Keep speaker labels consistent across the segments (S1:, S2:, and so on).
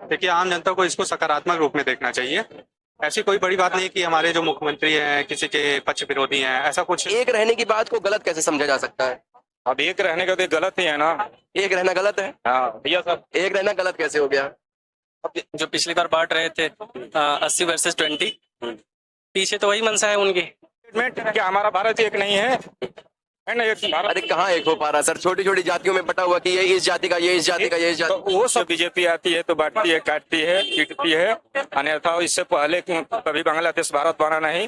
S1: देखिए, आम जनता को इसको सकारात्मक रूप में देखना चाहिए। ऐसी कोई बड़ी बात नहीं कि हमारे जो मुख्यमंत्री हैं किसी के पक्ष विरोधी हैं, ऐसा कुछ।
S2: एक रहने की बात को गलत कैसे समझा जा सकता है?
S3: अब एक रहने का तो गलत ही है ना।
S2: एक रहना गलत है?
S3: हाँ भैया साहब।
S2: एक रहना गलत कैसे हो गया?
S4: जो पिछली बार बांट रहे थे 80 वर्सेस 20, पीछे तो वही मंशा है उनकी।
S3: क्या हमारा भारत एक नहीं है ना? एक भारत।
S2: अरे कहाँ एक हो पा रहा सर? छोटी छोटी जातियों में बटा हुआ कि ये इस जाति का, ये इस जाति का, ये इस
S3: तो
S2: जाति।
S3: वो सब बीजेपी आती है तो बांटती है, काटती है, पीटती है। अन्यथा इससे पहले कभी बांग्लादेश भारत बना नहीं।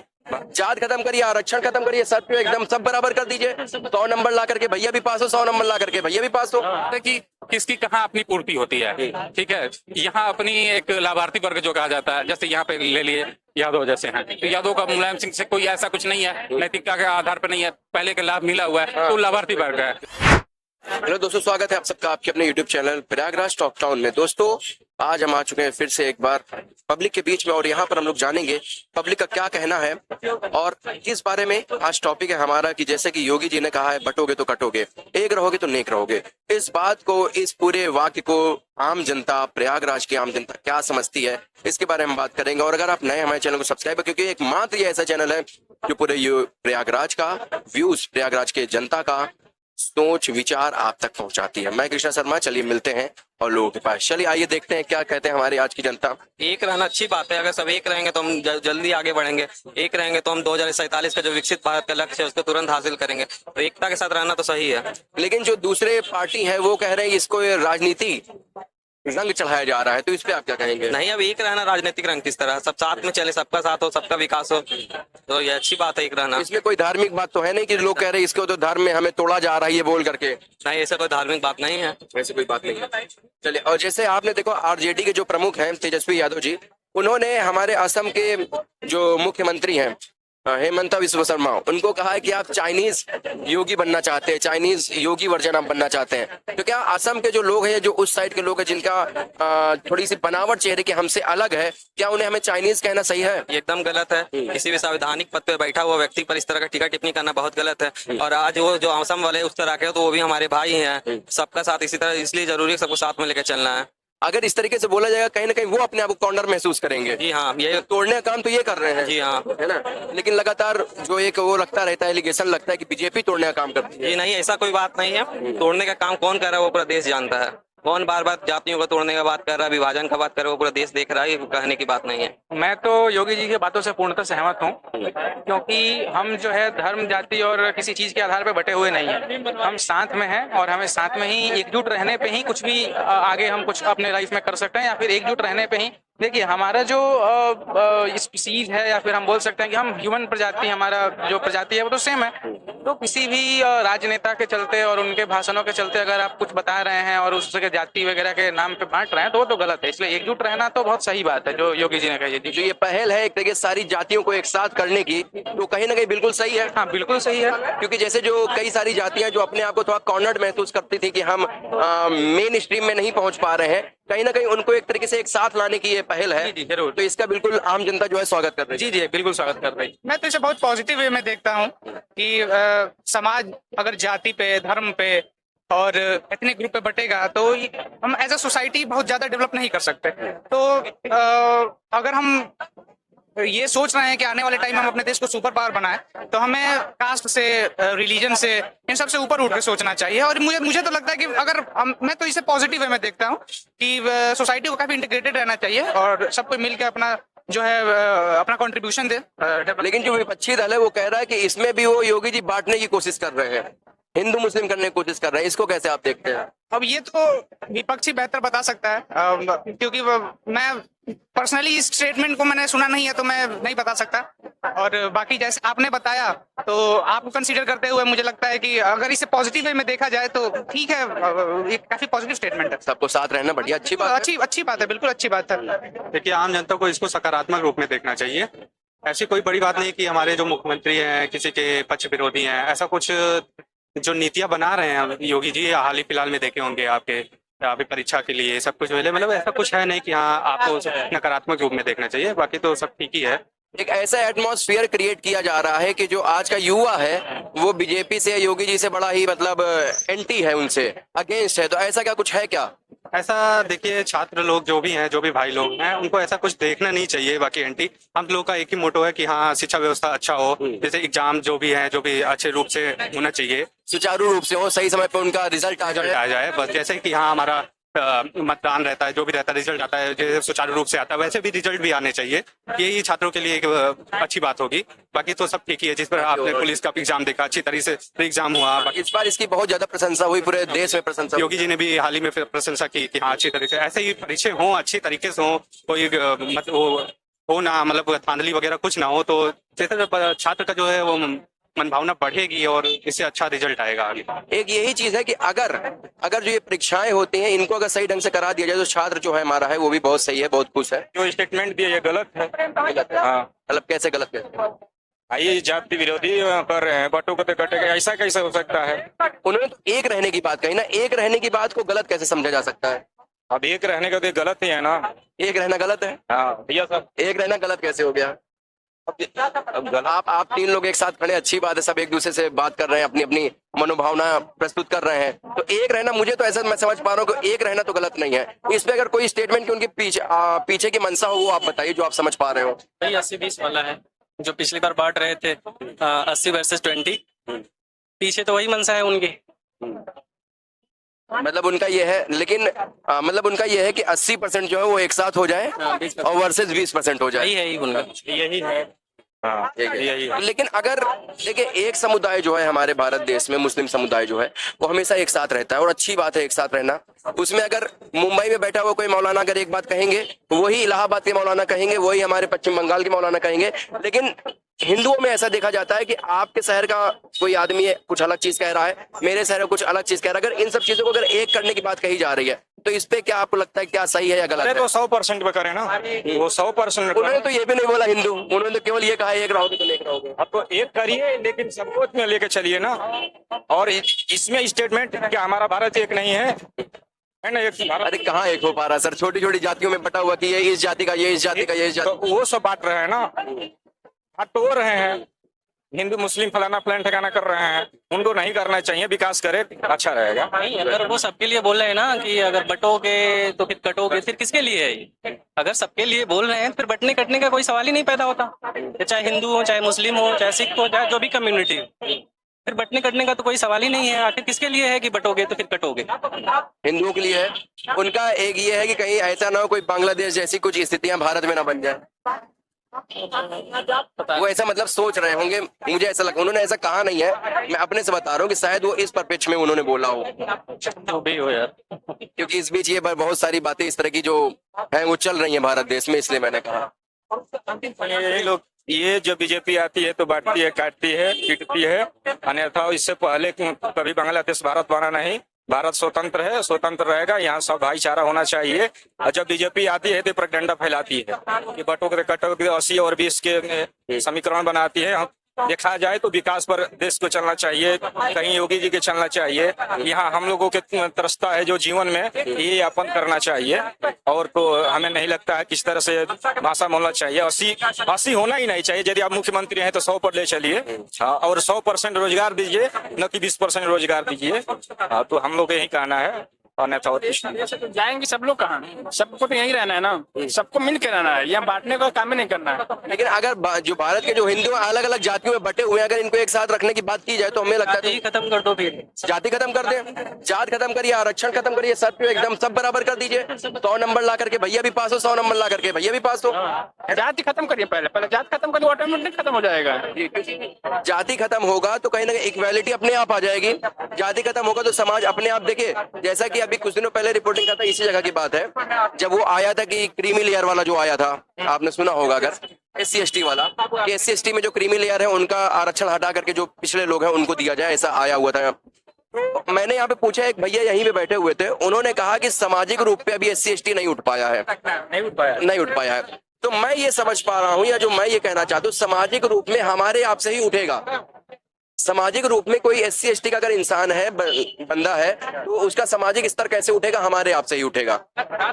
S2: जात खत्म करिए, आरक्षण खत्म करिए, सब पे एकदम सब बराबर कर दीजिए। 100 नंबर ला करके भैया भी पास हो, 100 नंबर ला करके भैया भी पास हो।
S5: कि किसकी कहाँ अपनी पूर्ति होती है, ठीक है। यहाँ अपनी एक लाभार्थी वर्ग जो कहा जाता है, जैसे यहाँ पे ले लिए यादव जैसे हैं, तो यादव का मुलायम सिंह से कोई ऐसा कुछ नहीं है, नैतिकता के आधार पर नहीं है, पहले का लाभ मिला हुआ है तो लाभार्थी वर्ग है।
S2: हेलो दोस्तों, स्वागत है आप सबका आपके अपने YouTube channel Prayagraj talk town में। दोस्तों आज हम आ चुके हैं फिर से एक बार पब्लिक के बीच में, और यहाँ पर हम लोग जानेंगे पब्लिक का क्या कहना है और किस बारे में आज टॉपिक है हमारा। कि जैसे कि योगी जी ने कहा है, बटोगे तो कटोगे, एक रहोगे तो नेक रहोगे। इस बात को, इस पूरे वाक्य को आम जनता, प्रयागराज की आम जनता क्या समझती है, इसके बारे में बात करेंगे। और अगर आप नए हमारे चैनल को सब्सक्राइब, क्योंकि एक मात्र ये ऐसा चैनल है जो पूरे प्रयागराज का व्यूज, प्रयागराज के जनता का सोच विचार आप तक पहुंचाती है। मैं कृष्णा शर्मा, चलिए मिलते हैं और लोगों के पास। चलिए आइए देखते हैं क्या कहते हैं हमारी आज की जनता।
S4: एक रहना अच्छी बात है, अगर सब एक रहेंगे तो हम जल्दी आगे बढ़ेंगे। एक रहेंगे तो हम 2047 का जो विकसित भारत का लक्ष्य है उसको तुरंत हासिल करेंगे। तो एकता के साथ रहना तो सही है।
S2: लेकिन जो दूसरे पार्टी है वो कह रहे हैं इसको ये राजनीति रंग चढ़ाया जा रहा है, तो इस पे आप क्या कहेंगे?
S4: नहीं, अब एक रहना राजनीतिक रंग किस तरह, सब साथ में चले, सबका साथ हो, सबका विकास हो, तो ये अच्छी बात है एक रहना।
S2: इसमें कोई धार्मिक बात तो है नहीं कि लोग कह रहे हैं इसको तो धर्म में हमें तोड़ा जा रहा है ये बोल करके?
S4: नहीं, ऐसा कोई धार्मिक बात नहीं है।
S2: ऐसी कोई बात नहीं है। चलिए, और जैसे आपने देखो आरजेडी के जो प्रमुख हैं तेजस्वी यादव जी, उन्होंने हमारे असम के जो मुख्यमंत्री हैं हेमंता विश्व शर्मा, उनको कहा है कि आप चाइनीज योगी बनना चाहते हैं, चाइनीज योगी वर्जन आप बनना चाहते हैं। तो क्या असम के जो लोग हैं, जो उस साइड के लोग हैं जिनका थोड़ी सी बनावट चेहरे की हमसे अलग है, क्या उन्हें हमें चाइनीज कहना सही है?
S4: ये एकदम गलत है। किसी भी संवैधानिक पद पे बैठा हुआ व्यक्ति पर इस तरह का टीका टिप्पणी करना बहुत गलत है। और आज वो जो असम वाले उस तरह के, तो वो भी हमारे भाई हैं। सबका साथ इसी तरह इसलिए जरूरी है, सबको साथ में लेकर चलना है।
S2: अगर इस तरीके से बोला जाएगा कहीं ना कहीं वो अपने आप को कॉर्नर महसूस करेंगे।
S4: जी हाँ, ये
S2: तोड़ने का काम तो ये कर रहे हैं।
S4: जी हाँ,
S2: है ना। लेकिन लगातार जो एक वो लगता रहता है, एलिगेशन लगता है कि बीजेपी तोड़ने का काम करती है।
S4: ये नहीं, ऐसा कोई बात नहीं है। तोड़ने का काम कौन कर रहा है वो पूरा देश जानता है। कौन बार बार जातियों को तोड़ने का बात कर रहा है, विभाजन का बात कर रहा है, वो पूरा देश देख रहा है। ये कहने की बात नहीं है।
S5: मैं तो योगी जी की बातों से पूर्णतः सहमत हूँ, क्योंकि हम जो है धर्म, जाति और किसी चीज के आधार पर बटे हुए नहीं हैं। हम साथ में हैं और हमें साथ में ही एकजुट रहने पे ही कुछ भी आगे हम कुछ अपने लाइफ में कर सकते हैं, या फिर एकजुट रहने पे ही। देखिए, हमारा जो स्पीसीज है, या फिर हम बोल सकते हैं कि हम ह्यूमन प्रजाति, हमारा जो प्रजाति है वो तो सेम है। तो किसी भी राजनेता के चलते और उनके भाषणों के चलते अगर आप कुछ बता रहे हैं और उसके जाति वगैरह के नाम पे बांट रहे हैं, तो वो तो गलत है। इसलिए एकजुट रहना तो बहुत सही बात है जो योगी जी ने कही थी।
S2: जो ये पहल है एक तरीके से सारी जातियों को एक साथ करने की, तो कहीं ना कहीं बिल्कुल सही है।
S5: हाँ, बिल्कुल सही है।
S2: क्योंकि जैसे जो कई सारी जातियां जो अपने आप को थोड़ा कॉर्नर्ड महसूस करती थी कि हम मेन स्ट्रीम में नहीं पहुंच पा रहे हैं, कहीं ना कहीं उनको एक तरीके से एक साथ लाने की ये पहल है।
S5: जी, जरूर।
S2: तो इसका बिल्कुल आम जनता जो है स्वागत कर रही है।
S5: जी जी, बिल्कुल स्वागत कर रही।
S6: मैं तो इसे बहुत पॉजिटिव वे में देखता हूँ कि समाज अगर जाति पे, धर्म पे और एथनिक ग्रुप पे बटेगा तो हम एज अ सोसाइटी बहुत ज्यादा डेवलप नहीं कर सकते। तो अगर हम ये सोच रहे हैं कि आने वाले टाइम में हम अपने देश को सुपर पावर बनाए, तो हमें कास्ट से, रिलीजन से, इन सब से ऊपर उठ के सोचना चाहिए। और मुझे तो लगता है कि अगर मैं तो इसे पॉजिटिव वे में देखता हूँ कि सोसाइटी को काफी इंटीग्रेटेड रहना चाहिए और सबको मिलकर अपना जो है अपना कंट्रीब्यूशन दे।
S2: लेकिन जो विपक्षी दल है वो कह रहा है कि इसमें भी वो योगी जी बांटने की कोशिश कर रहे हैं, हिंदू मुस्लिम करने की कोशिश कर रहे हैं। इसको कैसे आप देखते हैं?
S6: अब ये तो विपक्षी बेहतर बता सकता है, क्योंकि मैं पर्सनली इस स्टेटमेंट को मैंने सुना नहीं है, तो मैं नहीं बता सकता। और बाकी जैसे आपने बताया, तो आप कंसीडर करते हुए मुझे लगता है कि अगर इसे पॉजिटिव वे में देखा जाए तो ठीक है, ये काफी पॉजिटिव स्टेटमेंट है।
S2: सबको साथ रहना बढ़िया, अच्छी बात है।
S6: अच्छी बात है, बिल्कुल अच्छी बात है।
S1: देखिए, आम जनता को इसको सकारात्मक रूप में देखना चाहिए। ऐसी कोई बड़ी बात नहीं कि हमारे जो मुख्यमंत्री हैं किसी के पक्ष विरोधी हैं, ऐसा कुछ जो नीतियां बना रहे हैं योगी जी, हाल ही फिलहाल में देखे होंगे आपके अभी परीक्षा के लिए सब कुछ मिले, मतलब ऐसा कुछ है नहीं कि हाँ आपको नकारात्मक रूप में देखना चाहिए। बाकी तो सब ठीक ही है।
S2: एक ऐसा एटमॉस्फेयर क्रिएट किया जा रहा है कि जो आज का युवा है वो बीजेपी से, योगी जी से बड़ा ही मतलब एंटी है, उनसे अगेंस्ट है। तो ऐसा क्या कुछ है क्या?
S1: ऐसा देखिए, छात्र लोग जो भी हैं, जो भी भाई लोग हैं, उनको ऐसा कुछ देखना नहीं चाहिए। बाकी एंटी हम लोग का एक ही मोटो है कि हाँ, शिक्षा व्यवस्था अच्छा हो, जैसे एग्जाम जो भी है, जो भी अच्छे रूप से होना चाहिए,
S2: सुचारू रूप से हो, सही समय पर उनका रिजल्ट आ जाए।
S1: आ जाए। बस जैसे कि हाँ, हमारा मतदान रहता है, जो भी रहता है, रिजल्ट आता है, जैसे सुचारू रूप से आता है, वैसे भी रिजल्ट भी आने चाहिए। यही छात्रों के लिए एक अच्छी बात होगी। बाकी तो सब ठीक ही है। जिस पर आपने पुलिस का एग्जाम देखा, अच्छी तरीके से एग्जाम हुआ। बाकी
S2: इस बार इसकी बहुत ज्यादा प्रशंसा हुई, पूरे देश में प्रशंसा हुई।
S1: योगी जी ने भी हाल ही में प्रशंसा की कि हाँ, अच्छी तरीके से ऐसे ही परीक्षाएं हों, अच्छी तरीके से हो, कोई मतलब वो हो ना, मतलब धांधली वगैरह कुछ ना हो, तो जैसे छात्र का जो है वो मनभावना बढ़ेगी और इससे अच्छा रिजल्ट आएगा आगे।
S2: एक यही चीज है कि अगर अगर जो ये परीक्षाएं होती हैं, इनको अगर सही ढंग से करा दिया जाए तो छात्र जो है हमारा है वो भी बहुत सही है, बहुत खुश है।
S3: जो स्टेटमेंट दिया ये गलत है।
S2: गलत है?
S3: हाँ,
S2: मतलब कैसे गलत है?
S3: ये जाति विरोधी कर रहे हैं, बटों को तो कटेगा, ऐसा कैसे हो सकता है?
S2: उन्होंने तो एक रहने की बात कही ना, एक रहने की बात को गलत कैसे समझा जा सकता है?
S3: अब एक रहने का तो गलत ही है ना।
S2: एक रहना गलत है?
S3: हाँ भैया साहब,
S2: एक रहना गलत कैसे हो गया?
S3: अब गलत
S2: आप तीन लोग एक साथ खड़े, अच्छी बात है, सब एक दूसरे से बात कर रहे हैं, अपनी अपनी मनोभावना प्रस्तुत कर रहे हैं, तो एक रहना, मुझे तो ऐसा मैं समझ पा रहा हूँ कि एक रहना तो गलत नहीं है। इस पे अगर कोई स्टेटमेंट की उनकी पीछे की मंशा हो, वो आप बताइए जो आप समझ पा रहे हो।
S7: भाई 80-20 वाला है जो पिछली बार बांट रहे थे, 80 वर्सेस 20। पीछे तो वही मंशा है उनकी।
S2: मतलब उनका ये है, लेकिन मतलब उनका ये है कि 80% जो है वो एक साथ हो जाए और वर्सेस 20% हो जाए।
S7: यही है ही उनका।
S3: यही है। हाँ यही है।
S2: लेकिन अगर देखिए, एक समुदाय जो है हमारे भारत देश में, मुस्लिम समुदाय जो है वो हमेशा एक साथ रहता है और अच्छी बात है एक साथ रहना। उसमें अगर मुंबई में बैठा हुआ कोई मौलाना अगर एक बात कहेंगे, वही इलाहाबाद के मौलाना कहेंगे, वही हमारे पश्चिम बंगाल के मौलाना कहेंगे। लेकिन हिंदुओं में ऐसा देखा जाता है कि आपके शहर का कोई आदमी है, कुछ अलग चीज कह रहा है, मेरे शहर में कुछ अलग चीज कह रहा है। अगर इन सब चीजों को अगर एक करने की बात कही जा रही है, तो इस पे क्या आपको लगता है, क्या सही है या गलत
S3: अरे
S2: है?
S3: तो 100% पे करें ना, वो 100%।
S2: उन्होंने तो ये भी नहीं बोला हिंदू, उन्होंने तो केवल ये कहा एक रहोगे तो एक रहोगे।
S3: अब तो एक करिए, लेकिन सबको में लेके चलिए ना। और इसमें स्टेटमेंट क्या हमारा भारत एक नहीं है ना? एक भारत।
S2: अरे कहाँ एक हो पा रहा सर, छोटी छोटी जातियों में बटा हुआ कि ये इस जाति का, ये इस जाति का, ये इस
S3: तो
S2: जाति।
S3: वो सब बांट रहे हैं ना, हटो रहे हैं, हिंदू मुस्लिम फलाना फलान ठिकाना कर रहे हैं। उनको नहीं करना चाहिए, विकास करे, अच्छा रहेगा।
S7: नहीं, अगर वो सबके लिए बोल रहे हैं ना कि अगर बटोगे तो फिर कटोगे, फिर किसके लिए है ये? अगर सबके लिए बोल रहे हैं, फिर बटने कटने का कोई सवाल ही नहीं पैदा होता। चाहे हिंदू हो, चाहे मुस्लिम हो, चाहे सिख हो, चाहे जो भी कम्युनिटी हो, फिर बटने कटने का तो कोई सवाल ही नहीं है। आखिर किसके लिए है कि बटोगे तो फिर कटोगे?
S2: हिंदुओं के लिए है। उनका एक ये है कि कहीं ऐसा ना हो कोई बांग्लादेश जैसी कुछ स्थितियां भारत में ना बन जाए। वो ऐसा मतलब सोच रहे होंगे, मुझे ऐसा लगा। उन्होंने ऐसा कहा नहीं है, मैं अपने से बता रहा हूँ कि शायद वो इस परिप्रेक्ष्य में उन्होंने बोला हो,
S7: जो भी हो यार।
S2: क्योंकि इस बीच ये बहुत सारी बातें इस तरह की जो है वो चल रही है भारत देश में, इसलिए मैंने कहा।
S3: ये लोग, ये जो बीजेपी आती है तो बांटती है, काटती है, पीटती है। अन्यथा इससे पहले कभी बांग्लादेश भारत बना नहीं। भारत स्वतंत्र है, स्वतंत्र रहेगा। यहाँ सब भाईचारा होना चाहिए। और जब बीजेपी आती है तो प्रोपेगेंडा फैलाती है कि बटोगे कटोगे, 80 और 20 के समीकरण बनाती है। देखा जाए तो विकास पर देश को चलना चाहिए, कहीं योगी जी के चलना चाहिए। यहाँ हम लोगों के तरसता है जो जीवन में, ये यापन करना चाहिए। और तो हमें नहीं लगता है किस तरह से भाषा बोलना चाहिए। 80 होना ही नहीं चाहिए। यदि आप मुख्यमंत्री हैं तो 100 पर ले चलिए, और 100% रोजगार दीजिए, न कि 20% रोजगार दीजिए। तो हम लोग यही कहना है। अन्यथा और कुछ नहीं।
S8: तो जाएंगे सब लोग कहाँ? सबको तो यहीं रहना है ना, सबको मिल के रहना है, यहाँ बांटने का काम ही नहीं करना है।
S2: लेकिन अगर जो भारत के जो हिंदू अलग अलग जातियों में बटे हुए हैं, अगर इनको एक साथ रखने की बात की जाए तो हमें लगता है
S7: जाति खत्म कर दो, फिर
S2: जाति खत्म कर दे, जात खत्म करिए, आरक्षण खत्म करिए, सब एकदम सब बराबर कर दीजिए। 100 नंबर ला करके भैया भी पास हो, 100 नंबर ला करके भैया भी पास हो।
S8: जाति खत्म करिए, पहले जाति खत्म करिए, ऑटोमेटिक खत्म हो जाएगा।
S2: जाति खत्म होगा तो कहीं ना कहीं इक्वालिटी अपने आप आ जाएगी। जाति खत्म होगा तो समाज अपने आप, देखिए जैसा कि अभी कुछ दिनों पहले रिपोर्टिंग का था, इसी जगह की बात है, जब वो आया था कि क्रीमी लेयर वाला जो आया था, आपने सुना होगा अगर, SC/ST वाला, कि SC/ST में जो क्रीमी लेयर है उनका आरक्षण हटा करके जो पिछले लोग हैं उनको दिया जाए, ऐसा आया हुआ था। तो मैंने यहाँ पे पूछा, एक भैया यहीं पे बैठे हुए थे, उन्होंने कहा कि सामाजिक रूप पे अभी SC/ST नहीं उठ पाया है, नहीं उठ पाया है। तो मैं ये समझ पा रहा हूँ, या जो मैं ये कहना चाहता हूँ, सामाजिक रूप में हमारे आप से ही उठेगा। सामाजिक रूप में कोई SC ST का अगर इंसान है, बंदा है, तो उसका सामाजिक स्तर कैसे उठेगा? हमारे आप से ही उठेगा।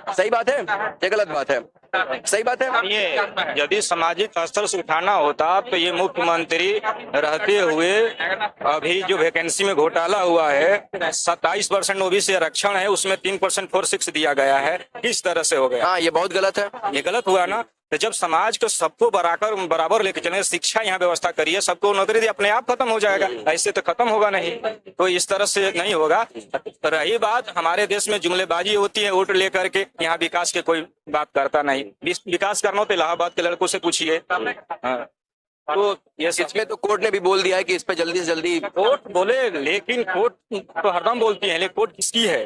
S2: सही बात है या गलत बात है? सही बात है।
S3: ये यदि सामाजिक स्तर से उठाना होता तो ये मुख्यमंत्री रहते हुए अभी जो वैकेंसी में घोटाला हुआ है, 27% OBC आरक्षण है, उसमें 3% 4/6 दिया गया है, किस तरह से हो गया?
S2: हाँ, ये बहुत गलत है।
S3: ये गलत हुआ ना। तो जब समाज को सबको बराबर लेके चले, शिक्षा यहाँ व्यवस्था करिए, सबको नौकरी दी, अपने आप खत्म हो जाएगा। ऐसे तो खत्म होगा नहीं, तो इस तरह से नहीं होगा। रही बात हमारे देश में जुमलेबाजी होती है वोट लेकर के, यहाँ विकास के कोई बात करता नहीं। विकास करना हो तो इलाहाबाद के लड़कों से पूछिए। हाँ। तो ये
S2: इसमें तो कोर्ट ने भी बोल दिया है कि इस पे जल्दी से जल्दी।
S3: कोर्ट बोले, लेकिन कोर्ट तो हरदम बोलती है, लेकिन कोर्ट किसकी है?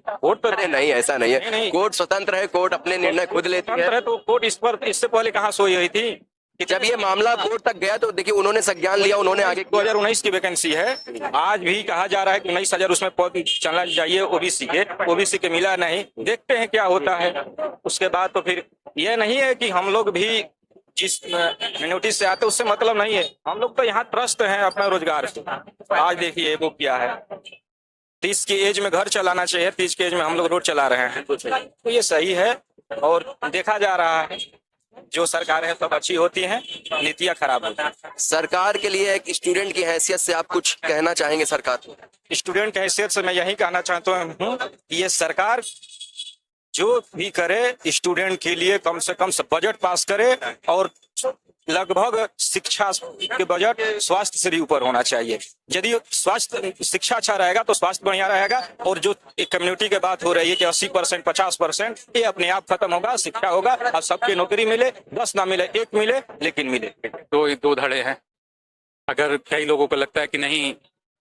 S3: कोर्ट तो
S2: अरे नहीं, ऐसा नहीं है।
S3: नहीं।
S2: कोर्ट स्वतंत्र है, कोर्ट अपने निर्णय खुद लेती है।
S3: तो कोर्ट इस पर इससे पहले कहाँ सोई हुई थी?
S2: कि जब ये मामला कोर्ट तक गया तो देखिए उन्होंने संज्ञान लिया, उन्होंने आगे
S3: 2019 की वैकेंसी है। आज भी कहा जा रहा है कि 19,000 उसमें पद चलना चाहिए ओबीसी के मिला नहीं। देखते हैं क्या होता है। उसके बाद तो फिर यह नहीं है कि हम लोग भी जिस मिनोरिटी से आते उससे मतलब नहीं है। हम लोग तो यहाँ ट्रस्ट हैं अपना रोजगार से। आज देखिए वो क्या है, 30 की एज में घर चलाना चाहिए, 30 की एज में हम लोग रोड चला रहे हैं। तो ये सही है और देखा जा रहा है जो सरकारें सब अच्छी होती हैं, नीतियाँ खराब होती हैं।
S2: सरकार के लिए एक स्टूडेंट की हैसियत से आप कुछ कहना चाहेंगे सरकार को?
S3: स्टूडेंट की हैसियत से मैं यही कहना चाहता हूँ कि ये सरकार जो भी करे स्टूडेंट के लिए कम से कम बजट पास करे, और लगभग शिक्षा के बजट स्वास्थ्य से भी ऊपर होना चाहिए। यदि स्वास्थ्य शिक्षा अच्छा रहेगा तो स्वास्थ्य बढ़िया रहेगा, और जो एक कम्युनिटी की बात हो रही है कि 80% 50%, ये अपने आप खत्म होगा। शिक्षा होगा और सबके नौकरी मिले, 10 ना मिले 1 मिले, लेकिन मिले।
S9: दो धड़े हैं। अगर कई लोगों को लगता है कि नहीं,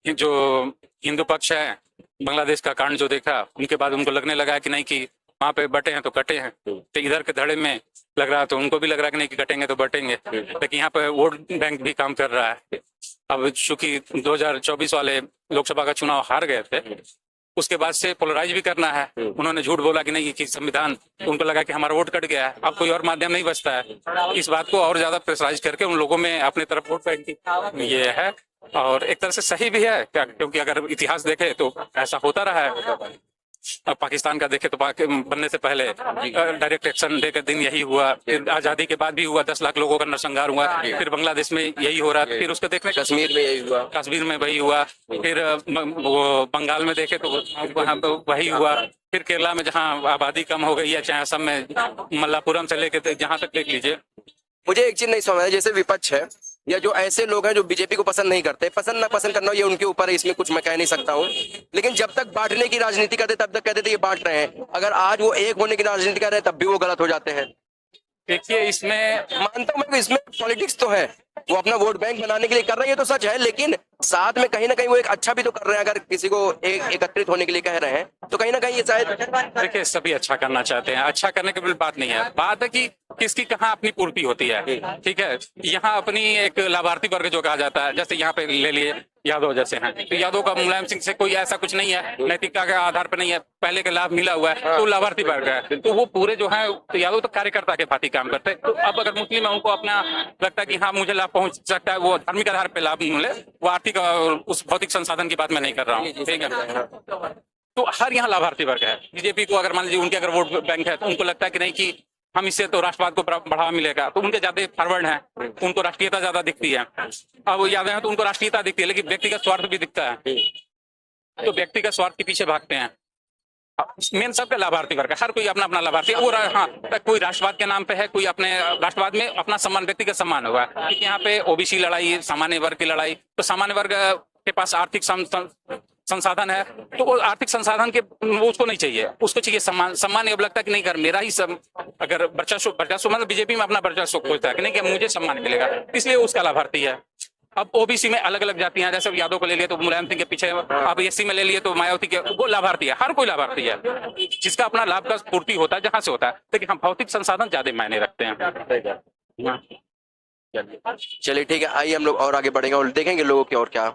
S9: जो हिंदू पक्ष है, बांग्लादेश का कांड जो देखा उनके बाद उनको लगने लगा कि नहीं कि वहाँ पे बटे हैं तो कटे हैं, तो इधर के धड़े में लग रहा तो उनको भी लग रहा कि नहीं कि कटेंगे तो बटेंगे। लेकिन यहाँ पे वोट बैंक भी काम कर रहा है। अब चूंकि 2024 वाले लोकसभा का चुनाव हार गए थे, उसके बाद से पोलराइज भी करना है। उन्होंने झूठ बोला कि नहीं कि संविधान, उनको लगा कि हमारा वोट कट गया है, अब कोई और माध्यम नहीं बचता है। इस बात को और ज्यादा प्रेशराइज करके उन लोगों में अपने तरफ वोट बैंक की ये है, और एक तरह से सही भी है क्योंकि अगर इतिहास देखे तो ऐसा होता रहा है। अब पाकिस्तान का देखे तो बनने से पहले डायरेक्ट एक्शन डे का दिन यही हुआ, फिर आजादी के बाद भी हुआ, 10 लाख लोगों का नरसंहार हुआ, फिर बांग्लादेश में यही हो रहा, फिर उसको देखने
S2: कश्मीर में यही हुआ,
S9: कश्मीर में वही हुआ, फिर वो बंगाल में देखे तो वहाँ वही हुआ, फिर केरला में जहाँ आबादी कम हो गई है, चाहे असम में मल्लापुरम से लेके जहाँ तक देख लीजिए।
S2: मुझे एक चीज नहीं समझ है, जैसे विपक्ष है या जो ऐसे लोग हैं जो बीजेपी को पसंद नहीं करते, पसंद ना पसंद करना ये उनके ऊपर है, इसमें कुछ मैं कह नहीं सकता हूँ। लेकिन जब तक बांटने की राजनीति करते तब तक कहते थे ये बांट रहे हैं। अगर आज वो एक होने की राजनीति कर रहे हैं तब भी वो गलत हो जाते हैं।
S9: देखिए इसमें
S2: मानता हूं मैं कि इसमें पॉलिटिक्स तो है, वो अपना वोट बैंक बनाने के लिए कर रहे हैं, ये तो सच है, लेकिन साथ में कहीं ना कहीं वो एक अच्छा भी तो कर रहे हैं। अगर किसी को एकत्रित होने के लिए कह रहे हैं तो कहीं ना कहीं ये शायद,
S9: देखिए सभी अच्छा करना चाहते हैं, अच्छा करने की बात नहीं है, बात है कि किसकी कहाँ अपनी पूर्ति होती है। ठीक है, यहाँ अपनी एक लाभार्थी वर्ग जो कहा जाता है, जैसे यहाँ पे ले लिए यादव जैसे हैं, तो यादव का मुलायम सिंह से कोई ऐसा कुछ नहीं है, नैतिकता के आधार पर नहीं है, पहले का लाभ मिला हुआ है, तो लाभार्थी वर्ग है, तो वो पूरे जो है तो यादव तो कार्यकर्ता के भांति काम करते हैं। तो अब अगर मुस्लिम है उनको अपना लगता है कि हाँ मुझे लाभ पहुंच सकता है, वो धार्मिक आधार पर लाभ मिले, वो आर्थिक और उस भौतिक संसाधन की बात मैं नहीं कर रहा हूँ। ठीक है, तो हर यहाँ लाभार्थी वर्ग है। बीजेपी को अगर मान लीजिए उनके अगर वोट बैंक है तो उनको लगता है कि नहीं कि हम इससे तो राष्ट्रवाद को बढ़ावा मिलेगा, तो उनके ज्यादा फॉरवर्ड हैं, उनको राष्ट्रीयता ज्यादा दिखती है। अब यादव हैं तो उनको राष्ट्रीयता दिखती है, लेकिन व्यक्तिगत स्वार्थ भी दिखता है, तो व्यक्तिगत स्वार्थ के पीछे भागते हैं। मेन सबका लाभार्थी वर्ग है, हर कोई अपना अपना लाभार्थी है। और हाँ, कोई राष्ट्रवाद के नाम पे है, कोई अपने राष्ट्रवाद में अपना सम्मान, व्यक्तिगत सम्मान हुआ है। यहाँ पे ओबीसी लड़ाई, सामान्य वर्ग की लड़ाई, तो सामान्य वर्ग के पास आर्थिक संसाधन है, तो वो आर्थिक संसाधन के वो उसको नहीं चाहिए, उसको चाहिए सम्मान। सम्मान अब लगता है कि नहीं कर मेरा ही अगर वर्चस्व मतलब बीजेपी में अपना वर्चस्व खोजता है कि नहीं कि मुझे सम्मान मिलेगा, इसलिए उसका लाभार्थी है। अब ओबीसी में अलग अलग जातियां, जैसे यादव को ले लिए तो मुलायम सिंह के पीछे, अब एससी में ले लिए तो मायावती के, वो लाभार्थी है। हर कोई लाभार्थी है जिसका अपना लाभ का पूर्ति होता है जहां से होता है, लेकिन हम भौतिक संसाधन ज्यादा मायने रखते हैं।
S2: चलिए ठीक है, आइए हम लोग और आगे बढ़ेंगे और देखेंगे लोगों की और क्या